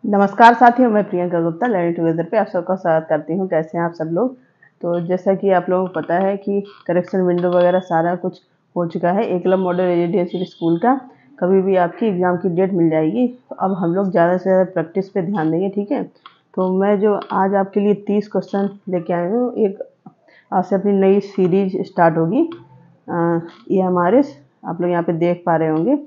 नमस्कार साथियों, मैं प्रियंका गुप्ता लर्निंग टुगेदर पे आप सबका स्वागत करती हूँ। कैसे हैं आप सब लोग। तो जैसा कि आप लोगों को पता है कि करेक्शन विंडो वगैरह सारा कुछ हो चुका है। एकलव्य मॉडल रेजिडेंशियल स्कूल का कभी भी आपकी एग्ज़ाम की डेट मिल जाएगी। तो अब हम लोग ज़्यादा से ज़्यादा प्रैक्टिस पे ध्यान देंगे, ठीक है। तो मैं जो आज आपके लिए 30 क्वेश्चन लेके आई हूँ, एक आज से अपनी नई सीरीज स्टार्ट होगी। ये हमारे आप लोग यहाँ पे देख पा रहे होंगे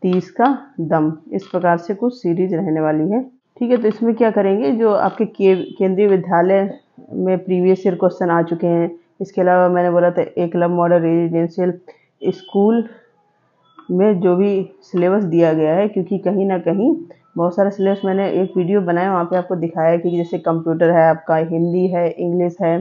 30 का दम, इस प्रकार से कुछ सीरीज रहने वाली है, ठीक है। तो इसमें क्या करेंगे, जो आपके केंद्रीय विद्यालय में प्रीवियस ईयर क्वेश्चन आ चुके हैं, इसके अलावा मैंने बोला था एकलव्य मॉडल रेजिडेंशियल स्कूल में जो भी सिलेबस दिया गया है, क्योंकि कहीं ना कहीं बहुत सारा सिलेबस मैंने एक वीडियो बनाया, वहाँ पे आपको दिखाया कि जैसे कंप्यूटर है, आपका हिंदी है, इंग्लिश है,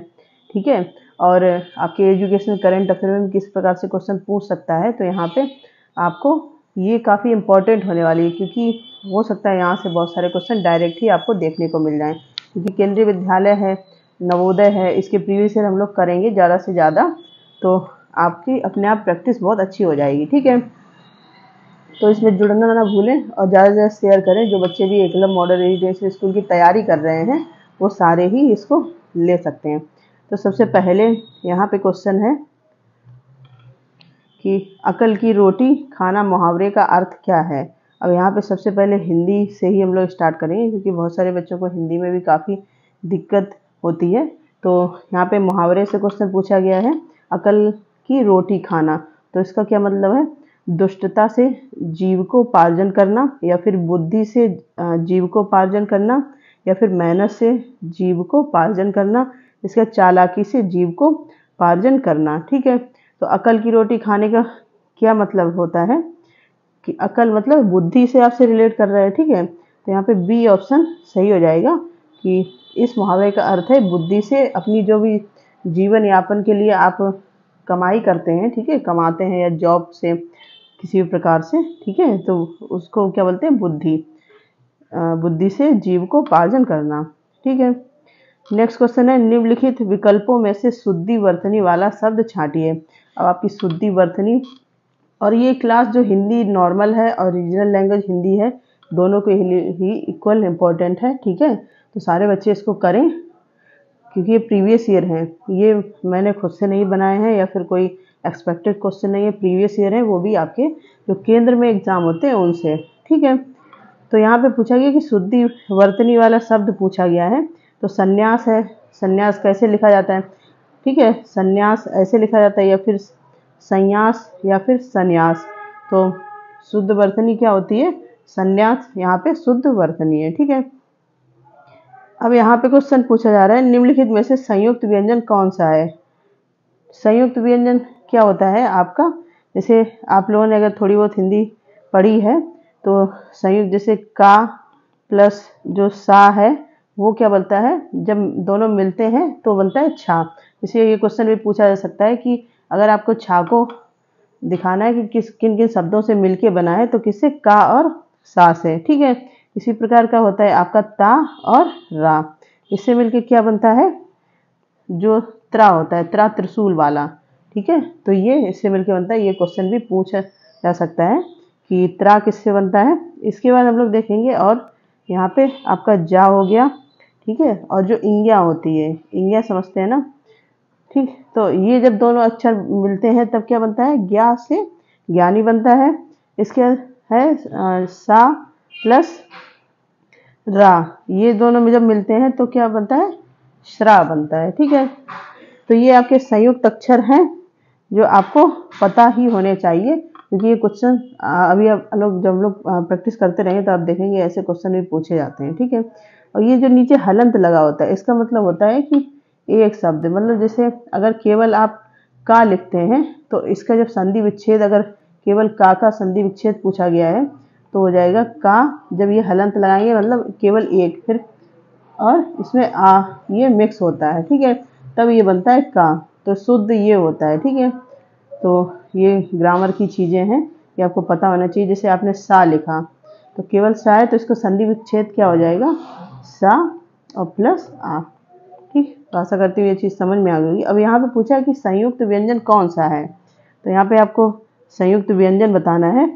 ठीक है, और आपके एजुकेशनल करंट अफेयर में किस प्रकार से क्वेश्चन पूछ सकता है। तो यहाँ पे आपको ये काफ़ी इम्पोर्टेंट होने वाली है, क्योंकि हो सकता है यहाँ से बहुत सारे क्वेश्चन डायरेक्ट ही आपको देखने को मिल जाएं, क्योंकि केंद्रीय विद्यालय है, नवोदय है, इसके प्रीवियस ईयर हम लोग करेंगे ज़्यादा से ज़्यादा, तो आपकी अपने आप प्रैक्टिस बहुत अच्छी हो जाएगी, ठीक है। तो इसमें जुड़ना ना भूलें और ज़्यादा से ज़्यादा शेयर करें। जो बच्चे भी एकलव्य मॉडल रेजिडेंशियल स्कूल की तैयारी कर रहे हैं वो सारे ही इसको ले सकते हैं। तो सबसे पहले यहाँ पे क्वेश्चन है कि अकल की रोटी खाना मुहावरे का अर्थ क्या है। अब यहाँ पे सबसे पहले हिंदी से ही हम लोग स्टार्ट करेंगे, क्योंकि बहुत सारे बच्चों को हिंदी में भी काफ़ी दिक्कत होती है। तो यहाँ पे मुहावरे से क्वेश्चन पूछा गया है, अकल की रोटी खाना, तो इसका क्या मतलब है। दुष्टता से जीविकोपार्जन करना, या फिर बुद्धि से जीविकोपार्जन करना, या फिर मेहनत से जीविकोपार्जन करना, इसका चालाकी से जीविकोपार्जन करना, ठीक है। तो अकल की रोटी खाने का क्या मतलब होता है कि अकल मतलब बुद्धि से आपसे रिलेट कर रहा है, ठीक है। तो यहाँ पे बी ऑप्शन सही हो जाएगा कि इस मुहावरे का अर्थ है बुद्धि से, अपनी जो भी जीवन यापन के लिए आप कमाई करते हैं, ठीक है, कमाते हैं या जॉब से किसी भी प्रकार से, ठीक है, तो उसको क्या बोलते हैं, बुद्धि। बुद्धि से जीव को पार्जन करना, ठीक है। नेक्स्ट क्वेश्चन है, निम्नलिखित विकल्पों में से शुद्धि वर्तनी वाला शब्द छांटिए। अब आपकी शुद्धि वर्तनी, और ये क्लास जो हिंदी नॉर्मल है और रीजनल लैंग्वेज हिंदी है, दोनों के ही इक्वल इम्पोर्टेंट है, ठीक है। तो सारे बच्चे इसको करें, क्योंकि ये प्रीवियस ईयर हैं, ये मैंने खुद से नहीं बनाए हैं या फिर कोई एक्सपेक्टेड क्वेश्चन नहीं है, प्रीवियस ईयर है, वो भी आपके जो केंद्र में एग्जाम होते हैं उनसे, ठीक है। तो यहाँ पे पूछा गया कि शुद्धि वर्तनी वाला शब्द पूछा गया है। तो संन्यास है, संन्यास कैसे लिखा जाता है, ठीक है, संन्यास ऐसे लिखा जाता है, या फिर संन्यास, या फिर संन्यास। तो शुद्ध वर्तनी क्या होती है, संन्यास, यहाँ पे शुद्ध वर्तनी है, ठीक है। अब यहाँ पे क्वेश्चन पूछा जा रहा है, निम्नलिखित में से संयुक्त व्यंजन कौन सा है। संयुक्त व्यंजन क्या होता है आपका, जैसे आप लोगों ने अगर थोड़ी बहुत हिंदी पढ़ी है तो संयुक्त, जैसे का प्लस जो सा है वो क्या बनता है, जब दोनों मिलते हैं तो बनता है छा। इसलिए ये क्वेश्चन भी पूछा जा सकता है कि अगर आपको छा को दिखाना है कि किन किन शब्दों से मिलके बना है, तो किससे, का और सा से, ठीक है। इसी प्रकार का होता है आपका ता और रा, इससे मिलके क्या बनता है, जो त्रा होता है, त्रा त्रिशूल वाला, ठीक है। तो ये इससे मिलके बनता है। ये क्वेश्चन भी पूछा जा सकता है कि त्रा किससे बनता है। इसके बाद हम लोग देखेंगे, और यहाँ पे आपका जा हो गया, ठीक है, और जो इंग्या होती है, इंग्या समझते हैं ना, ठीक। तो ये जब दोनों अक्षर मिलते हैं तब क्या बनता है, ज्ञा से ज्ञानी बनता है। इसके है सा प्लस रा, ये दोनों में जब मिलते हैं तो क्या बनता है, श्रा बनता है, ठीक है। तो ये आपके संयुक्त अक्षर हैं जो आपको पता ही होने चाहिए, क्योंकि ये क्वेश्चन अभी आप लोग जब लोग प्रैक्टिस करते रहेंगे तो आप देखेंगे ऐसे क्वेश्चन भी पूछे जाते हैं, ठीक है। और ये जो नीचे हलंत लगा होता है, इसका मतलब होता है कि एक शब्द, मतलब जैसे अगर केवल आप का लिखते हैं तो इसका जब संधि विच्छेद, अगर केवल का संधि विच्छेद पूछा गया है तो हो जाएगा का, जब ये हलंत लगाएंगे मतलब केवल एक, फिर और इसमें आ, ये मिक्स होता है, ठीक है, तब ये बनता है का। तो शुद्ध ये होता है, ठीक है। तो ये ग्रामर की चीज़ें हैं, ये आपको पता होना चाहिए। जैसे आपने सा लिखा तो केवल सा है, तो इसका संधि विच्छेद क्या हो जाएगा, सा और प्लस आ, ठीक। तो आशा करती हूँ ये चीज़ समझ में आ गई। अब यहाँ पे पूछा है कि संयुक्त व्यंजन कौन सा है, तो यहाँ पे आपको संयुक्त व्यंजन बताना है,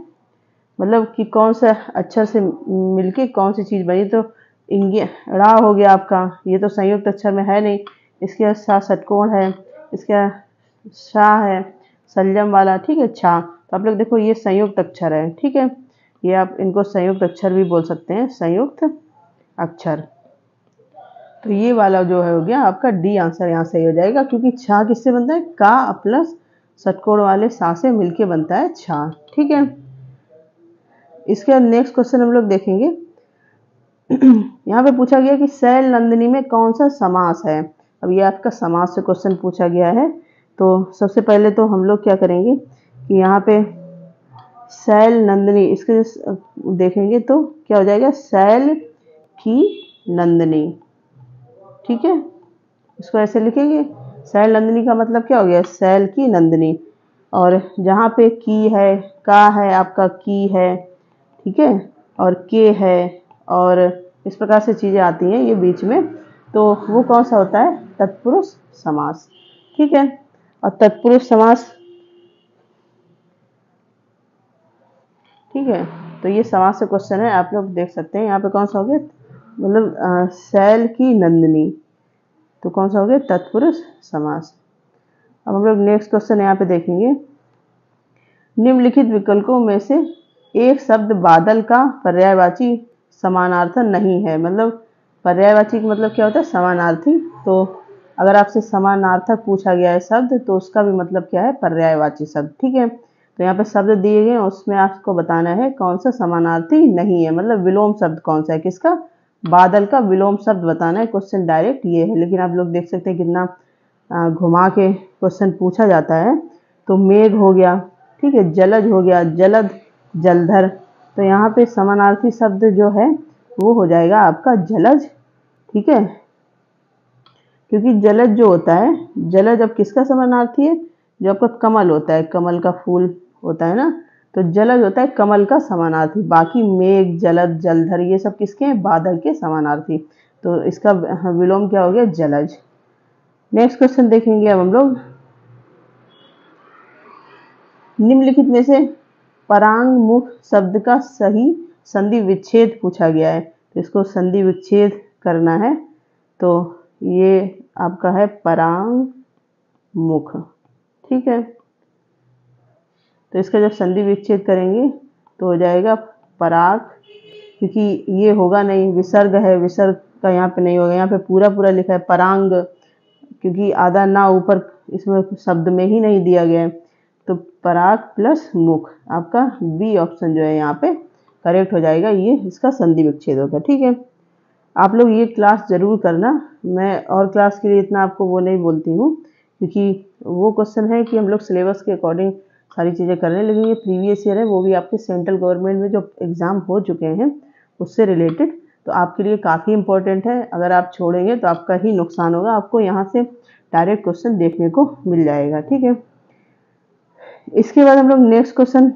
मतलब कि कौन सा अक्षर से मिलके कौन सी चीज़ बनी। तो ड़ा हो गया आपका, ये तो संयुक्त अक्षर में है नहीं। इसके साथ षटकोण है, इसका शा है संयम वाला, ठीक है, छा। तो आप लोग देखो ये संयुक्त अक्षर है, ठीक है, ये आप इनको संयुक्त अक्षर भी बोल सकते हैं, संयुक्त अक्षर। तो ये वाला जो है हो गया आपका डी आंसर यहाँ सही हो जाएगा, क्योंकि छा किससे बनता है, का प्लस षटकोण वाले सा से मिलके बनता है छा, ठीक है। इसके बाद नेक्स्ट क्वेश्चन हम लोग देखेंगे। यहाँ पे पूछा गया कि शैल नंदिनी में कौन सा समास है। अब ये आपका समास से क्वेश्चन पूछा गया है। तो सबसे पहले तो हम लोग क्या करेंगे कि यहाँ पे शैल नंदिनी इसके देखेंगे तो क्या हो जाएगा, शैल की नंदिनी, ठीक है। इसको ऐसे लिखेंगे, शैल नंदिनी का मतलब क्या हो गया, शैल की नंदिनी। और जहाँ पे की है, का है आपका, की है, ठीक है, और के है, और इस प्रकार से चीज़ें आती हैं ये बीच में, तो वो कौन सा होता है, तत्पुरुष समास, ठीक है। और तत्पुरुष समास, ठीक है, तो ये समास से क्वेश्चन है, आप लोग देख सकते हैं यहाँ पे कौन सा हो गया, मतलब शैल की नंदिनी, तो कौन सा हो गया, तत्पुरुष समास। अब हम लोग नेक्स्ट क्वेश्चन यहाँ पे देखेंगे। निम्नलिखित विकल्पों में से एक शब्द बादल का पर्यायवाची समानार्थक नहीं है। मतलब पर्यायवाची का मतलब क्या होता है, समानार्थी। तो अगर आपसे समानार्थक पूछा गया है शब्द, तो उसका भी मतलब क्या है, पर्यायवाची शब्द, ठीक है। तो यहाँ पे शब्द दिए गए हैं, उसमें आपको बताना है कौन सा समानार्थी नहीं है, मतलब विलोम शब्द कौन सा है, किसका, बादल का विलोम शब्द बताना है। क्वेश्चन डायरेक्ट ये है, लेकिन आप लोग देख सकते हैं कितना घुमा के क्वेश्चन पूछा जाता है। तो मेघ हो गया, ठीक है, जलज हो गया, जलद, जलधर। तो यहाँ पे समानार्थी शब्द जो है वो हो जाएगा आपका जलज, ठीक है, क्योंकि जलज जो होता है, जलज अब किसका समानार्थी है, जो आपका कमल होता है, कमल का फूल होता है ना, तो जलज होता है कमल का समानार्थी। बाकी मेघ, जलद, जलधर ये सब किसके हैं, बादल के समानार्थी। तो इसका विलोम क्या हो गया, जलज। नेक्स्ट क्वेश्चन देखेंगे अब हम लोग। निम्नलिखित में से परांग मुख शब्द का सही संधि विच्छेद पूछा गया है, तो इसको संधि विच्छेद करना है। तो ये आपका है परांग मुख, ठीक है। तो इसका जब संधि विच्छेद करेंगे तो हो जाएगा पराग, क्योंकि ये होगा नहीं, विसर्ग है, विसर्ग का यहाँ पे नहीं होगा, यहाँ पे पूरा पूरा लिखा है परांग, क्योंकि आधा ना ऊपर इसमें शब्द में ही नहीं दिया गया है। तो पराग प्लस मुख, आपका बी ऑप्शन जो है यहाँ पे करेक्ट हो जाएगा, ये इसका संधि विच्छेद होगा, ठीक है। आप लोग ये क्लास ज़रूर करना, मैं और क्लास के लिए इतना आपको वो नहीं बोलती हूँ, क्योंकि वो क्वेश्चन है कि हम लोग सिलेबस के अकॉर्डिंग सारी चीज़ें करने लगेंगे। प्रीवियस ईयर है, वो भी आपके सेंट्रल गवर्नमेंट में जो एग्ज़ाम हो चुके हैं उससे रिलेटेड, तो आपके लिए काफ़ी इंपॉर्टेंट है। अगर आप छोड़ेंगे तो आपका ही नुकसान होगा, आपको यहाँ से डायरेक्ट क्वेश्चन देखने को मिल जाएगा, ठीक है। इसके बाद हम लोग नेक्स्ट क्वेश्चन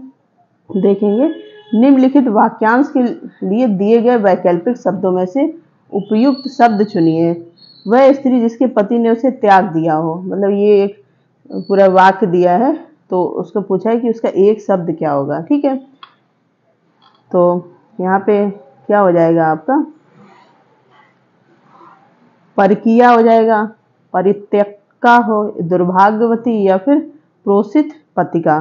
देखेंगे। निम्नलिखित वाक्यांश के लिए दिए गए वैकल्पिक शब्दों में से उपयुक्त शब्द चुनिए। वह स्त्री जिसके पति ने उसे त्याग दिया हो, मतलब ये एक पूरा वाक्य दिया है, तो उसको पूछा है कि उसका एक शब्द क्या होगा, ठीक है। तो यहाँ पे क्या हो जाएगा आपका, परकीया हो जाएगा, परित्यक्ता हो, दुर्भाग्यवती, या फिर प्रोसित पतिका,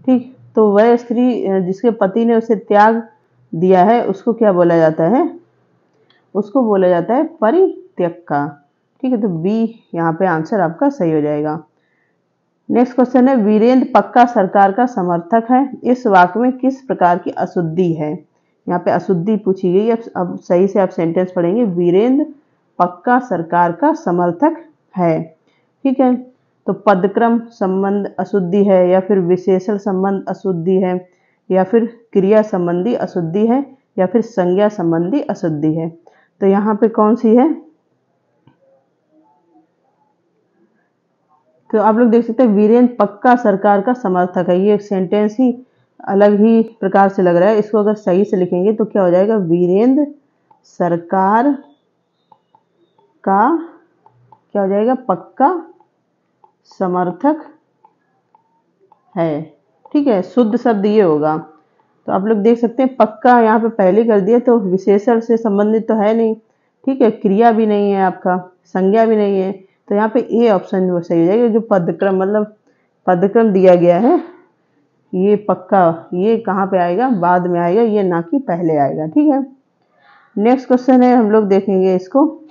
ठीक। तो वह स्त्री जिसके पति ने उसे त्याग दिया है उसको क्या बोला जाता है, उसको बोला जाता है परित्यक्ता, ठीक है। तो बी यहाँ पे आंसर आपका सही हो जाएगा। नेक्स्ट क्वेश्चन है, वीरेंद्र पक्का सरकार का समर्थक है, इस वाक्य में किस प्रकार की अशुद्धि है। यहाँ पे अशुद्धि पूछी गई है। अब सही से आप सेंटेंस पढ़ेंगे, वीरेंद्र पक्का सरकार का समर्थक है, ठीक है। तो पदक्रम संबंध अशुद्धि है, या फिर विशेषण संबंध अशुद्धि है, या फिर क्रिया संबंधी अशुद्धि है, या फिर संज्ञा संबंधी अशुद्धि है। तो यहाँ पे कौन सी है, तो आप लोग देख सकते हैं वीरेंद्र पक्का सरकार का समर्थक है, ये सेंटेंस ही अलग ही प्रकार से लग रहा है। इसको अगर सही से लिखेंगे तो क्या हो जाएगा, वीरेंद्र सरकार का क्या हो जाएगा, पक्का समर्थक है, ठीक है। शुद्ध शब्द ये होगा। तो आप लोग देख सकते हैं पक्का यहाँ पे पहले कर दिया, तो विशेषण से संबंधित तो है नहीं, ठीक है, क्रिया भी नहीं है आपका, संज्ञा भी नहीं है, तो यहाँ पे ए ऑप्शन वो सही हो जाएगा। जो पदक्रम मतलब पदक्रम दिया गया है ये पक्का ये कहाँ पे आएगा, बाद में आएगा, ये ना कि पहले आएगा। ठीक है, नेक्स्ट क्वेश्चन है, हम लोग देखेंगे इसको।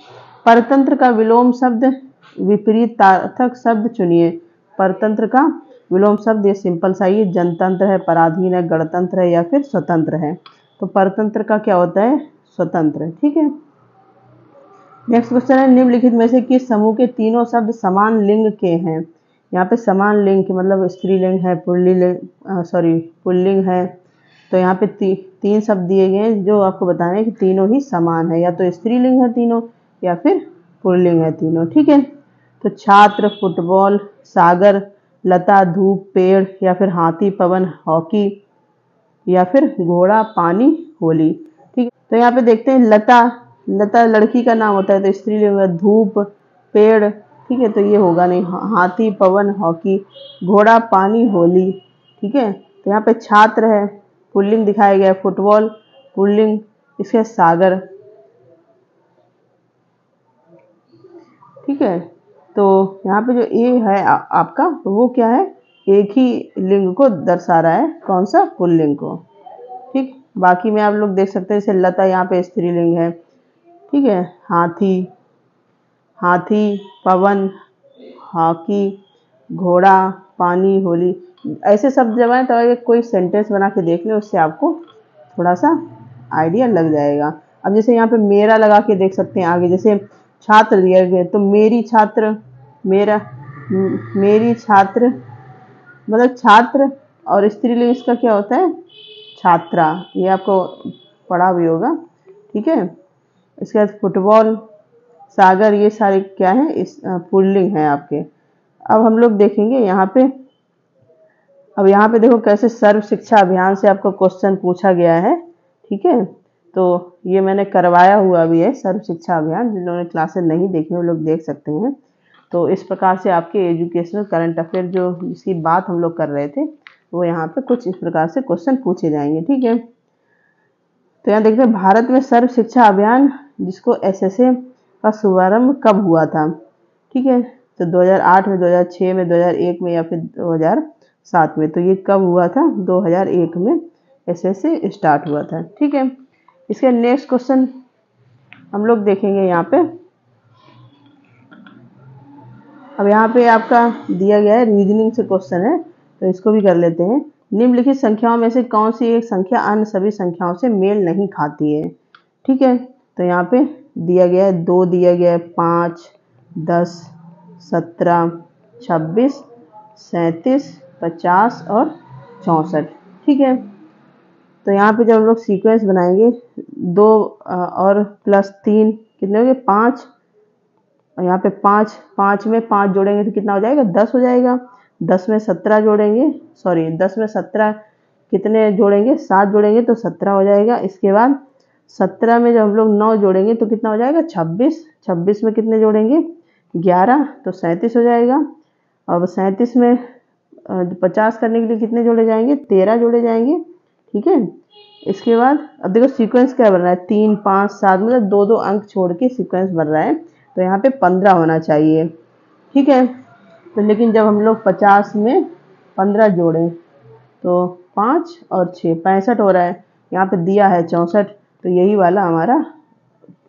परतंत्र का विलोम शब्द विपरीतार्थक शब्द चुनिए। परतंत्र का विलोम शब्द ये सिंपल सा ही, जनतंत्र है, पराधीन है, गणतंत्र है या फिर स्वतंत्र है। तो परतंत्र का क्या होता है, स्वतंत्र। ठीक है, नेक्स्ट क्वेश्चन है, निम्नलिखित में से किस समूह के तीनों शब्द समान लिंग के हैं। यहाँ पे समान लिंग के मतलब स्त्रीलिंग है, पुल्लिंग है। तो यहाँ पे तीन शब्द दिए गए हैं जो आपको बताना है कि तीनों ही समान है, या तो स्त्रीलिंग है तीनों या फिर पुल्लिंग है तीनों। ठीक है, तो छात्र, फुटबॉल, सागर, लता, धूप, पेड़ या फिर हाथी, पवन, हॉकी या फिर घोड़ा, पानी, होली। ठीक है, तो यहाँ पे देखते हैं लता, लता लड़की का नाम होता है तो स्त्रीलिंग है। धूप, पेड़, ठीक है, तो ये होगा नहीं। हाथी, पवन, हॉकी, घोड़ा, पानी, होली। ठीक है, तो यहाँ पे छात्र है, पुल्लिंग दिखाया गया है। फुटबॉल पुल्लिंग, इसके सागर। ठीक है, तो यहाँ पे जो ए है आपका वो क्या है, एक ही लिंग को दर्शा रहा है, कौन सा, पुल्लिंग को। ठीक, बाकी में आप लोग देख सकते हैं, जैसे लता यहाँ पे स्त्रीलिंग है। ठीक है, हाथी, हाथी, पवन, हॉकी, घोड़ा, पानी, होली, ऐसे शब्द जब आए तो कोई सेंटेंस बना के देख लें, उससे आपको थोड़ा सा आइडिया लग जाएगा। अब जैसे यहाँ पे मेरा लगा के देख सकते हैं आगे, जैसे छात्र दिया गया तो मेरी छात्र, मेरा, मेरी छात्र मतलब छात्र, और स्त्रीलिंग इसका क्या होता है, छात्रा, ये आपको पढ़ा भी होगा। ठीक है, इसके बाद फुटबॉल, सागर, ये सारे क्या है, इस पुल्लिंग है आपके। अब हम लोग देखेंगे यहाँ पे, अब यहाँ पे देखो कैसे सर्व शिक्षा अभियान से आपको क्वेश्चन पूछा गया है। ठीक है, तो ये मैंने करवाया हुआ भी है सर्व शिक्षा अभियान, जिन्होंने क्लासेस नहीं देखी वो लोग देख सकते हैं। तो इस प्रकार से आपके एजुकेशनल करंट अफेयर जो जिसकी बात हम लोग कर रहे थे वो यहाँ पे कुछ इस प्रकार से क्वेश्चन पूछे जाएंगे। ठीक है, तो यहाँ देखते हैं भारत में सर्व शिक्षा अभियान जिसको एसएसए का शुभारंभ कब हुआ था। ठीक है, तो 2008 में, 2006 में, 2001 में या फिर 2007 में। तो ये कब हुआ था, 2001 में एसएसए स्टार्ट हुआ था। ठीक है, इसके नेक्स्ट क्वेश्चन हम लोग देखेंगे यहाँ पे। अब यहाँ पे आपका दिया गया है रीजनिंग से क्वेश्चन है, तो इसको भी कर लेते हैं। निम्नलिखित संख्याओं में से कौन सी एक संख्या अन्य सभी संख्याओं से मेल नहीं खाती है। ठीक है, तो यहाँ पे दिया गया है 2 दिया गया है, 5, 10, 17, 26, 37, 50 और 64। ठीक है, तो यहाँ पे जब हम लोग सीक्वेंस बनाएंगे 2 और +3 कितने हो गए, 5, और यहाँ पे 5 में 5 जोड़ेंगे तो कितना हो जाएगा, 10 हो जाएगा। 10 में 17 जोड़ेंगे, 10 में 17 कितने जोड़ेंगे, 7 जोड़ेंगे तो 17 हो जाएगा। इसके बाद 17 में जब हम लोग 9 जोड़ेंगे तो कितना हो जाएगा, 26। 26 में कितने जोड़ेंगे, 11, तो 37 हो जाएगा। अब 37 में 50 करने के लिए कितने जोड़े जाएंगे, 13 जोड़े जाएंगे। ठीक है, इसके बाद अब देखो सीक्वेंस क्या बन रहा है, 3, 5, 7 मतलब 2-2 अंक छोड़ के सीक्वेंस बन रहा है, तो यहाँ पे 15 होना चाहिए। ठीक है, तो लेकिन जब हम लोग 50 में 15 जोड़ें तो 5 और 6 65 हो रहा है। यहाँ पे दिया है 64, तो यही वाला हमारा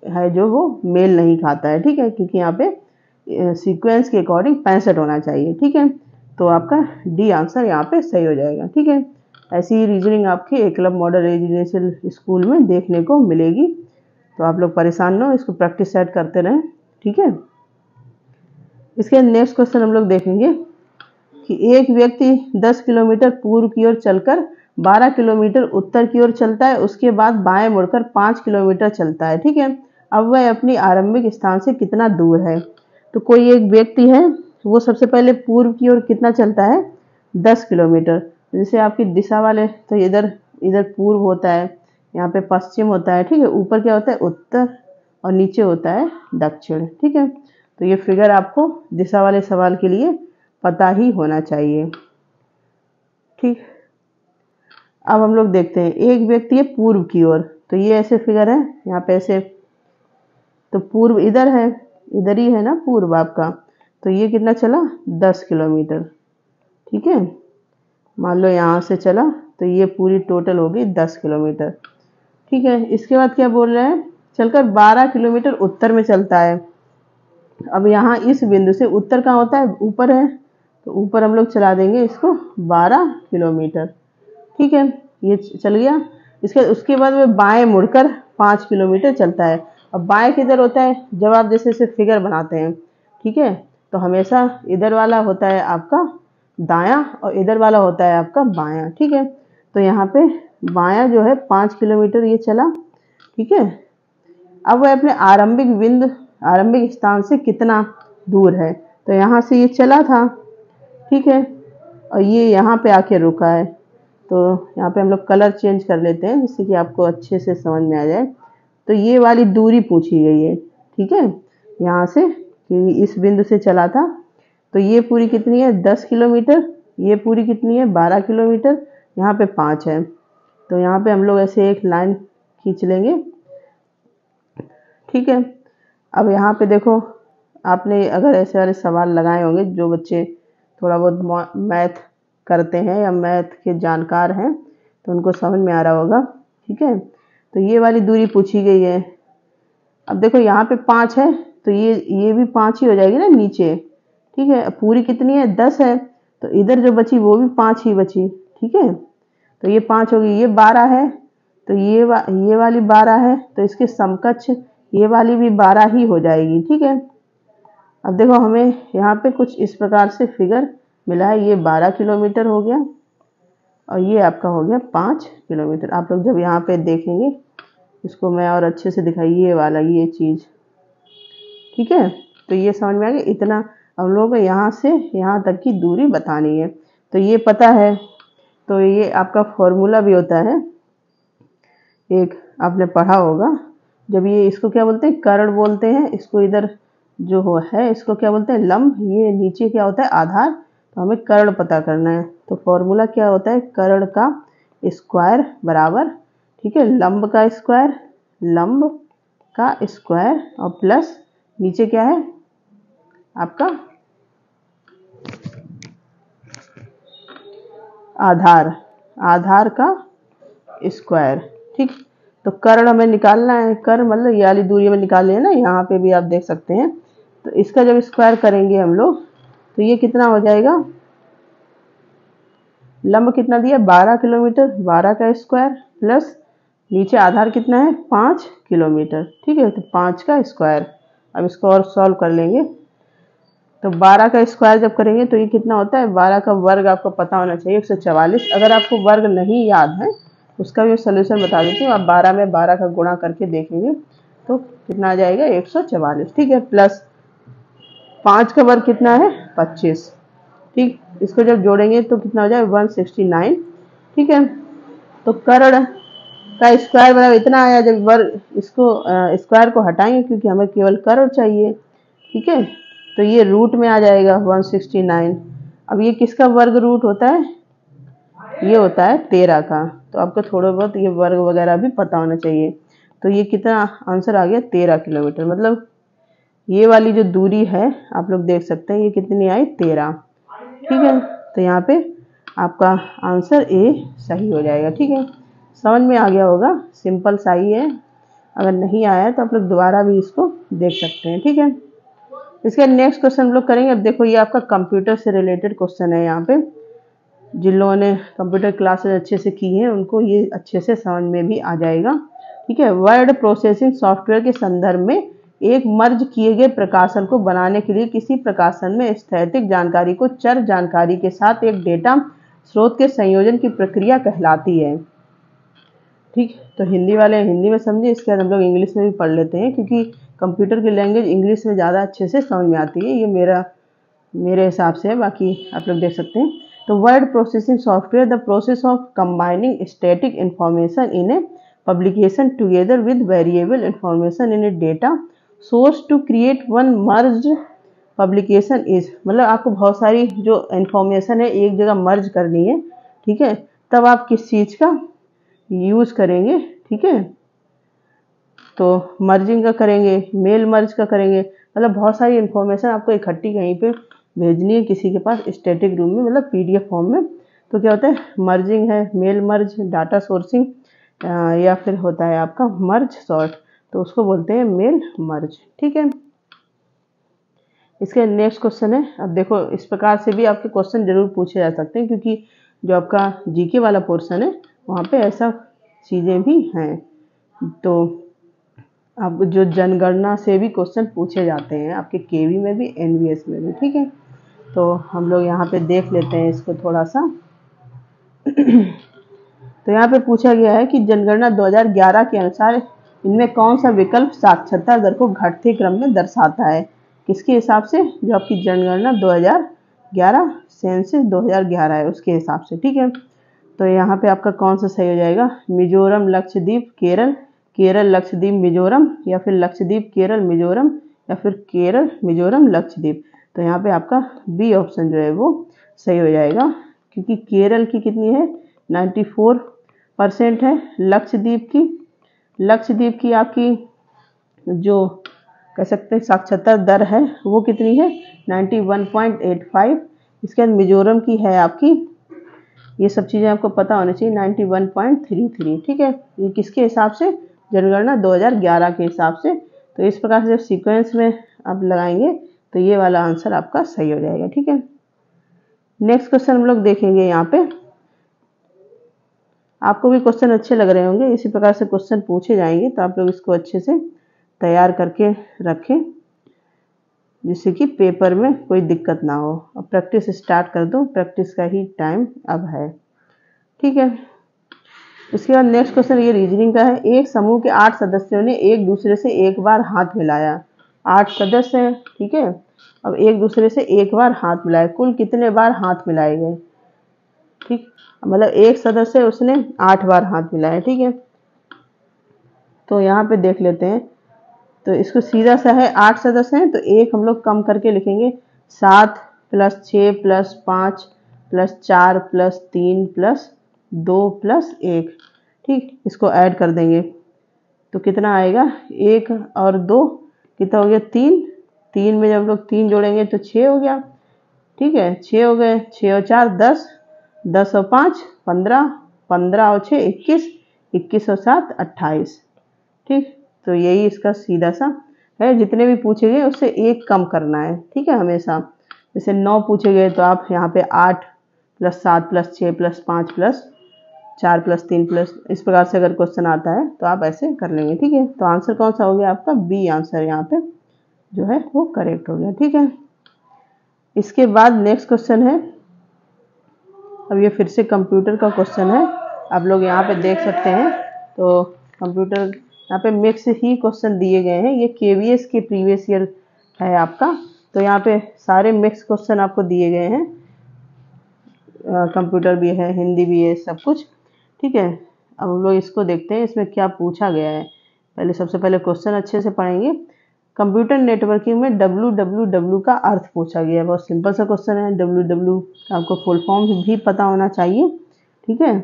है जो वो मेल नहीं खाता है। ठीक है, क्योंकि यहाँ पे सीक्वेंस के अकॉर्डिंग 65 होना चाहिए। ठीक है, तो आपका डी आंसर यहाँ पे सही हो जाएगा। ठीक है, ऐसी रीजनिंग आपके एकलव्य मॉडल रेजिडेंशियल स्कूल में देखने को मिलेगी, तो आप लोग परेशान ना हो, इसको प्रैक्टिस सेट करते रहें। ठीक है, इसके नेक्स्ट क्वेश्चन हम लोग देखेंगे कि एक व्यक्ति 10 किलोमीटर पूर्व की ओर चलकर 12 किलोमीटर उत्तर की ओर चलता है, उसके बाद बाएं मुड़कर 5 किलोमीटर चलता है। ठीक है, अब वह अपनी आरंभिक स्थान से कितना दूर है। तो कोई एक व्यक्ति है, वो सबसे पहले पूर्व की ओर कितना चलता है, 10 किलोमीटर। जैसे आपकी दिशा वाले तो इधर इधर पूर्व होता है, यहाँ पे पश्चिम होता है। ठीक है, ऊपर क्या होता है, उत्तर, और नीचे होता है दक्षिण। ठीक है, तो ये फिगर आपको दिशा वाले सवाल के लिए पता ही होना चाहिए। ठीक, अब हम लोग देखते हैं एक व्यक्ति है पूर्व की ओर, तो ये ऐसे फिगर है, यहाँ पे ऐसे तो पूर्व इधर है, इधर ही है ना पूर्व आपका, तो ये कितना चला 10 किलोमीटर। ठीक है, मान लो यहाँ से चला तो ये पूरी टोटल होगी 10 किलोमीटर। ठीक है, इसके बाद क्या बोल रहे हैं, चलकर 12 किलोमीटर उत्तर में चलता है। अब यहाँ इस बिंदु से उत्तर कहाँ होता है, ऊपर है, तो ऊपर हम लोग चला देंगे इसको 12 किलोमीटर। ठीक है, ये चल गया। उसके बाद वह बाएं मुड़कर 5 किलोमीटर चलता है। अब बाएं किधर होता है, जब आप जैसे जैसे फिगर बनाते हैं, ठीक है, तो हमेशा इधर वाला होता है आपका दायां और इधर वाला होता है आपका बायां। ठीक है, तो यहाँ पे बायां जो है 5 किलोमीटर ये चला। ठीक है, अब वह अपने आरंभिक स्थान से कितना दूर है, तो यहाँ से ये चला था। ठीक है, और ये यहाँ पे आके रुका है, तो यहाँ पे हम लोग कलर चेंज कर लेते हैं जिससे कि आपको अच्छे से समझ में आ जाए। तो ये वाली दूरी पूछी गई है। ठीक है, यहाँ से कि इस बिंदु से चला था, तो ये पूरी कितनी है 10 किलोमीटर, ये पूरी कितनी है 12 किलोमीटर, यहाँ पे 5 है। तो यहाँ पे हम लोग ऐसे एक लाइन खींच लेंगे। ठीक है, अब यहाँ पे देखो, आपने अगर ऐसे वाले सवाल लगाए होंगे, जो बच्चे थोड़ा बहुत मैथ करते हैं या मैथ के जानकार हैं तो उनको समझ में आ रहा होगा। ठीक है, तो ये वाली दूरी पूछी गई है। अब देखो यहाँ पे 5 है, तो ये भी 5 ही हो जाएगी ना नीचे। ठीक है, पूरी कितनी है 10 है, तो इधर जो बची वो भी 5 ही बची। ठीक है, तो ये 5 होगी, ये 12 है, तो ये वाली 12 है, तो इसके समकक्ष ये वाली भी 12 ही हो जाएगी। ठीक है, अब देखो हमें यहाँ पे कुछ इस प्रकार से फिगर मिला है, ये 12 किलोमीटर हो गया और ये आपका हो गया 5 किलोमीटर। आप लोग जब यहाँ पे देखेंगे, इसको मैं और अच्छे से दिखाई, ये वाला ये चीज़। ठीक है, तो ये समझ में आ गया। इतना हम लोगों को यहाँ से यहाँ तक की दूरी बतानी है, तो ये पता है। तो ये आपका फॉर्मूला भी होता है, एक आपने पढ़ा होगा, जब ये इसको क्या बोलते हैं, कर्ण बोलते हैं इसको, इधर जो हो है इसको क्या बोलते हैं, लंब, ये नीचे क्या होता है आधार, तो हमें कर्ण पता करना है। तो फॉर्मूला क्या होता है, कर्ण का स्क्वायर बराबर, ठीक है, लंब का स्क्वायर और प्लस नीचे क्या है आपका आधार का स्क्वायर। ठीक, तो कर्ण हमें निकालना है, कर्ण मतलब ये वाली दूरी हमें निकालनी है ना, यहाँ पे भी आप देख सकते हैं। तो इसका जब स्क्वायर करेंगे हम लोग, तो ये कितना हो जाएगा, लंब कितना दिया 12 किलोमीटर, 12 का स्क्वायर प्लस नीचे आधार कितना है 5 किलोमीटर। ठीक है, तो 5 का स्क्वायर। अब इसको और सॉल्व कर लेंगे, तो 12 का स्क्वायर जब करेंगे तो ये कितना होता है, 12 का वर्ग आपको पता होना चाहिए 144। अगर आपको वर्ग नहीं याद है उसका भी सोल्यूशन बता देती हूँ। आप 12 में 12 का गुणा करके देखेंगे तो कितना आ जाएगा 144। ठीक है, प्लस 5 का वर्ग कितना है 25। ठीक, इसको जब जोड़ेंगे तो कितना हो जाए 169। ठीक है, तो कर्ण का स्क्वायर बराबर इतना आया। जब वर्ग इसको स्क्वायर को हटाएंगे क्योंकि हमें केवल कर्ण चाहिए। ठीक है, तो ये रूट में आ जाएगा 169। अब ये किसका वर्ग रूट होता है, ये होता है 13 का। तो आपको थोड़ा बहुत ये वर्ग वगैरह भी पता होना चाहिए। तो ये कितना आंसर आ गया 13 किलोमीटर। मतलब ये वाली जो दूरी है आप लोग देख सकते हैं, ये कितनी आई 13। ठीक है, तो यहाँ पे आपका आंसर ए सही हो जाएगा। ठीक है, समझ में आ गया होगा, सिंपल सा ही है। अगर नहीं आया तो आप लोग दोबारा भी इसको देख सकते हैं। ठीक है, इसके नेक्स्ट क्वेश्चन हम लोग करेंगे। अब देखो ये आपका कंप्यूटर से रिलेटेड क्वेश्चन है। यहाँ पे जिन लोगों ने कंप्यूटर क्लासेस अच्छे से की हैं उनको ये अच्छे से समझ में भी आ जाएगा। ठीक है, वर्ड प्रोसेसिंग सॉफ्टवेयर के संदर्भ में एक मर्ज किए गए प्रकाशन को बनाने के लिए किसी प्रकाशन में स्थैतिक जानकारी को चर जानकारी के साथ एक डेटा स्रोत के संयोजन की प्रक्रिया कहलाती है। ठीक, तो हिंदी वाले हिंदी में समझे, इसके बाद हम लोग इंग्लिश में भी पढ़ लेते हैं क्योंकि कंप्यूटर की लैंग्वेज इंग्लिश में ज़्यादा अच्छे से समझ में आती है। ये मेरे हिसाब से है, बाकी आप लोग देख सकते हैं। तो word processing software the process of combining static information in a publication together with variable information in a data source to create one merge publication is. मतलब आपको बहुत सारी जो इंफॉर्मेशन है एक जगह मर्ज करनी है। ठीक है, तब आप किस चीज़ का यूज़ करेंगे। ठीक है, तो मर्जिंग का करेंगे, मेल मर्ज का करेंगे, मतलब बहुत सारी इन्फॉर्मेशन आपको इकट्ठी कहीं पे भेजनी है किसी के पास स्टैटिक रूम में, मतलब PDF फॉर्म में। तो क्या होता है, मर्जिंग है, मेल मर्ज, डाटा सोर्सिंग, या फिर होता है आपका मर्ज सॉर्ट, तो उसको बोलते हैं मेल मर्ज। ठीक है, इसके नेक्स्ट क्वेश्चन है। अब देखो, इस प्रकार से भी आपके क्वेश्चन जरूर पूछे जा सकते हैं, क्योंकि जो आपका GK वाला पोर्शन है वहाँ पे ऐसा चीज़ें भी हैं। तो अब जो जनगणना से भी क्वेश्चन पूछे जाते हैं आपके KV में भी, NVS में भी। ठीक है, तो हम लोग यहाँ पे देख लेते हैं इसको थोड़ा सा। तो यहाँ पे पूछा गया है कि जनगणना 2011 के अनुसार इनमें कौन सा विकल्प साक्षरता दर को घटते क्रम में दर्शाता है। किसके हिसाब से, जो आपकी जनगणना 2011 सेंसस 2011 है उसके हिसाब से। ठीक है, तो यहाँ पे आपका कौन सा सही हो जाएगा, मिजोरम, लक्षद्वीप, केरल, केरल, लक्षद्वीप, मिजोरम, या फिर लक्षद्वीप, केरल, मिजोरम, या फिर केरल, मिजोरम, लक्षद्वीप। तो यहाँ पे आपका B ऑप्शन जो है वो सही हो जाएगा, क्योंकि केरल की कितनी है, 94% है। लक्षद्वीप की आपकी जो कह सकते हैं साक्षरता दर है वो कितनी है, 91.85। इसके बाद मिजोरम की है आपकी, ये सब चीज़ें आपको पता होनी चाहिए, 91.33। ठीक है, ये किसके हिसाब से, जनगणना 2011 के हिसाब से। तो इस प्रकार से जब सीक्वेंस में आप लगाएंगे तो ये वाला आंसर आपका सही हो जाएगा। ठीक है, नेक्स्ट क्वेश्चन हम लोग देखेंगे। यहाँ पे आपको भी क्वेश्चन अच्छे लग रहे होंगे, इसी प्रकार से क्वेश्चन पूछे जाएंगे, तो आप लोग इसको अच्छे से तैयार करके रखें, जिससे कि पेपर में कोई दिक्कत ना हो। अब प्रैक्टिस स्टार्ट कर दो, प्रैक्टिस का ही टाइम अब है। ठीक है, इसके बाद नेक्स्ट क्वेश्चन ये रीजनिंग का है। एक समूह के 8 सदस्यों ने एक दूसरे से एक बार हाथ मिलाया। 8 सदस्य हैं, ठीक है, अब एक दूसरे से एक बार हाथ मिलाया, कुल कितने बार हाथ मिलाए गए। ठीक, मतलब एक सदस्य उसने 8 बार हाथ मिलाया। ठीक है, तो यहाँ पे देख लेते हैं। तो इसको सीधा सा है, 8 सदस्य हैं तो एक हम लोग कम करके लिखेंगे, 7 + 6 + 5 + 4 + 3 + 2 + 1। ठीक, इसको ऐड कर देंगे तो कितना आएगा, 1 और 2 कितना हो गया, 3। 3 में जब लोग 3 जोड़ेंगे तो 6 हो गया। ठीक है, 6 हो गए, 6 और 4 10, 10 और 5 15, 15 और 6 21, 21 और 7 28। ठीक, तो यही इसका सीधा सा है, जितने भी पूछे गए उससे एक कम करना है। ठीक है, हमेशा जैसे 9 पूछे गए तो आप यहाँ पे 8 + 7 + 6 + 5 + 4 + 3 + इस प्रकार से अगर क्वेश्चन आता है तो आप ऐसे कर लेंगे। ठीक है, तो आंसर कौन सा हो गया आपका, B आंसर यहाँ पे जो है वो करेक्ट हो गया। ठीक है, इसके बाद नेक्स्ट क्वेश्चन है। अब ये फिर से कंप्यूटर का क्वेश्चन है, आप लोग यहाँ पे देख सकते हैं। तो कंप्यूटर यहाँ पे मिक्स ही क्वेश्चन दिए गए हैं, ये KVS के प्रीवियस ईयर है आपका। तो यहाँ पे सारे मिक्स क्वेश्चन आपको दिए गए हैं, कंप्यूटर भी है, हिंदी भी है, सब कुछ। ठीक है, अब हम लोग इसको देखते हैं इसमें क्या पूछा गया है। पहले सबसे पहले क्वेश्चन अच्छे से पढ़ेंगे। कंप्यूटर नेटवर्किंग में www का अर्थ पूछा गया है, बहुत सिंपल सा क्वेश्चन है। www आपको फुल फॉर्म भी पता होना चाहिए। ठीक है,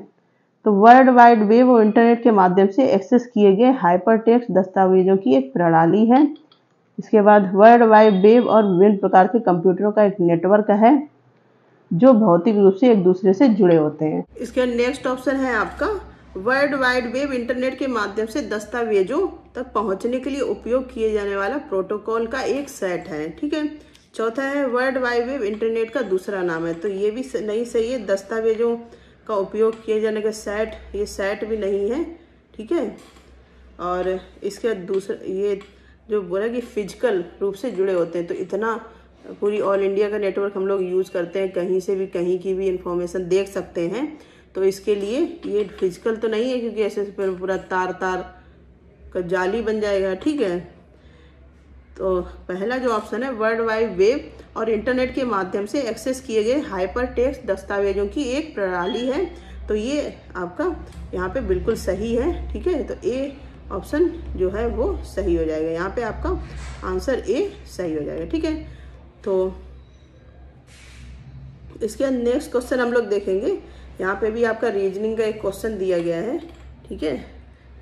तो वर्ल्ड वाइड वेब और इंटरनेट के माध्यम से एक्सेस किए गए हाइपर टेक्स्ट दस्तावेजों की एक प्रणाली है। इसके बाद वर्ल्ड वाइड वेब और विभिन्न प्रकार के कंप्यूटरों का एक नेटवर्क है जो भौतिक रूप से एक दूसरे से जुड़े होते हैं। इसके नेक्स्ट ऑप्शन है आपका वर्ल्ड वाइड वेब इंटरनेट के माध्यम से दस्तावेजों तक पहुंचने के लिए उपयोग किए जाने वाला प्रोटोकॉल का एक सेट है। ठीक है, चौथा है वर्ल्ड वाइड वेब इंटरनेट का दूसरा नाम है, तो ये भी नहीं सही है, दस्तावेजों का उपयोग किए जाने का सेट, ये सेट भी नहीं है। ठीक है, और इसके दूसरा ये जो बोला कि फिजिकल रूप से जुड़े होते हैं, तो इतना पूरी ऑल इंडिया का नेटवर्क हम लोग यूज़ करते हैं, कहीं से भी कहीं की भी इंफॉर्मेशन देख सकते हैं। तो इसके लिए ये फिजिकल तो नहीं है, क्योंकि ऐसे पूरा तार का जाली बन जाएगा। ठीक है, तो पहला जो ऑप्शन है वर्ल्ड वाइड वेब और इंटरनेट के माध्यम से एक्सेस किए गए हाइपर टेक्स्ट दस्तावेजों की एक प्रणाली है, तो ये आपका यहाँ पे बिल्कुल सही है। ठीक है, तो A ऑप्शन जो है वो सही हो जाएगा, यहाँ पे आपका आंसर A सही हो जाएगा। ठीक है, तो इसके बाद नेक्स्ट क्वेश्चन हम लोग देखेंगे। यहाँ पे भी आपका रीजनिंग का एक क्वेश्चन दिया गया है। ठीक है,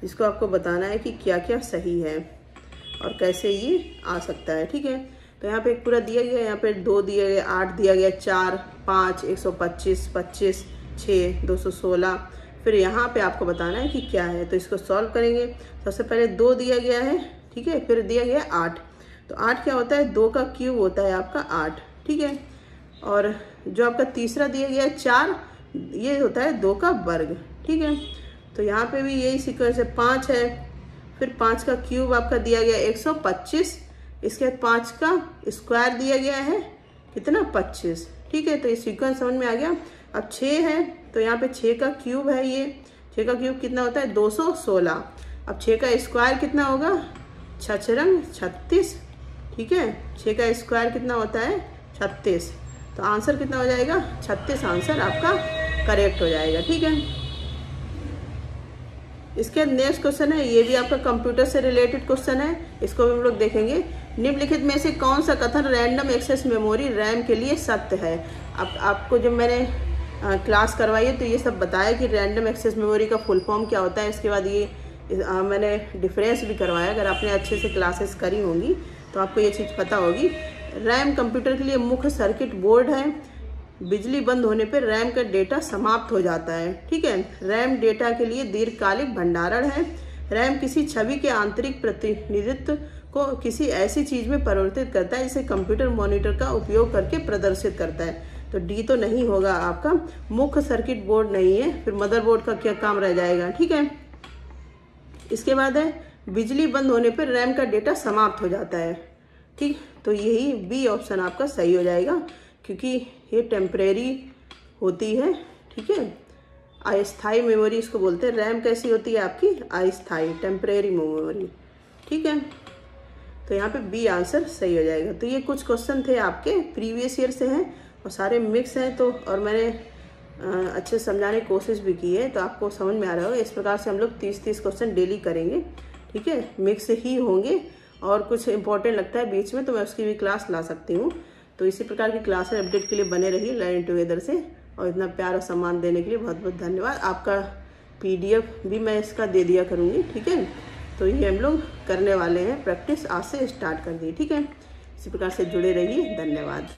जिसको आपको बताना है कि क्या क्या सही है और कैसे ये आ सकता है। ठीक है, तो यहाँ पे एक पूरा दिया गया है, यहाँ पे 2 दिया गया, 8 दिया गया, 4, 5, 125, 25, 6, 216। फिर यहाँ पे आपको बताना है कि क्या है, तो इसको सॉल्व करेंगे। सबसे पहले 2 दिया गया है, ठीक है, फिर दिया गया 8। तो 8 क्या होता है, 2 का क्यूब होता है आपका 8। ठीक है, और जो आपका तीसरा दिया गया है 4, ये होता है 2 का वर्ग। ठीक है, तो यहाँ पे भी यही सीक्वेंस है। 5 है, फिर 5 का क्यूब आपका दिया गया 125, इसके बाद 5 का स्क्वायर दिया गया है कितना, 25। ठीक है, तो ये सीक्वेंस समझ में आ गया। अब 6 है, तो यहाँ पे 6 का क्यूब है, ये 6 का क्यूब कितना होता है, 216। अब 6 का स्क्वायर कितना होगा, 6 36। ठीक है, 6 का स्क्वायर कितना होता है, 36। तो आंसर कितना हो जाएगा, 36 आंसर आपका करेक्ट हो जाएगा। ठीक है, इसके बाद नेक्स्ट क्वेश्चन है, ये भी आपका कंप्यूटर से रिलेटेड क्वेश्चन है, इसको भी हम लोग देखेंगे। निम्नलिखित में से कौन सा कथन रैंडम एक्सेस मेमोरी रैम के लिए सत्य है। अब आपको जब मैंने क्लास करवाई है तो ये सब बताया कि रैंडम एक्सेस मेमोरी का फुल फॉर्म क्या होता है। इसके बाद ये मैंने डिफरेंस भी करवाया। अगर आपने अच्छे से क्लासेस करी होंगी तो आपको ये चीज़ पता होगी। रैम कंप्यूटर के लिए मुख्य सर्किट बोर्ड है। बिजली बंद होने पर रैम का डेटा समाप्त हो जाता है। ठीक है, रैम डेटा के लिए दीर्घकालिक भंडारण है। रैम किसी छवि के आंतरिक प्रतिनिधित्व को किसी ऐसी चीज में परिवर्तित करता है जिसे कंप्यूटर मॉनिटर का उपयोग करके प्रदर्शित करता है। तो डी तो नहीं होगा आपका, मुख्य सर्किट बोर्ड नहीं है। फिर मदरबोर्ड का क्या काम रह जाएगा। ठीक है, इसके बाद है बिजली बंद होने पर रैम का डेटा समाप्त हो जाता है। ठीक, तो यही बी ऑप्शन आपका सही हो जाएगा, क्योंकि ये टेम्परेरी होती है। ठीक है, अस्थायी मेमोरी इसको बोलते हैं। रैम कैसी होती है आपकी, अस्थायी, टेम्परेरी मेमोरी। ठीक है, तो यहाँ पे बी आंसर सही हो जाएगा। तो ये कुछ क्वेश्चन थे आपके प्रीवियस ईयर से हैं और सारे मिक्स हैं, तो और मैंने अच्छे से समझाने की कोशिश भी की है, तो आपको समझ में आ रहा होगा। इस प्रकार से हम लोग 30-30 क्वेश्चन डेली करेंगे। ठीक है, मिक्स ही होंगे और कुछ इंपॉर्टेंट लगता है बीच में तो मैं उसकी भी क्लास ला सकती हूँ। तो इसी प्रकार की क्लास अपडेट के लिए बने रहिए लर्न टुगेदर से, और इतना प्यार और सम्मान देने के लिए बहुत बहुत धन्यवाद। आपका PDF भी मैं इसका दे दिया करूँगी। ठीक है, तो ये हम लोग करने वाले हैं, प्रैक्टिस आज से स्टार्ट कर दी। ठीक है, इसी प्रकार से जुड़े रहिए, धन्यवाद।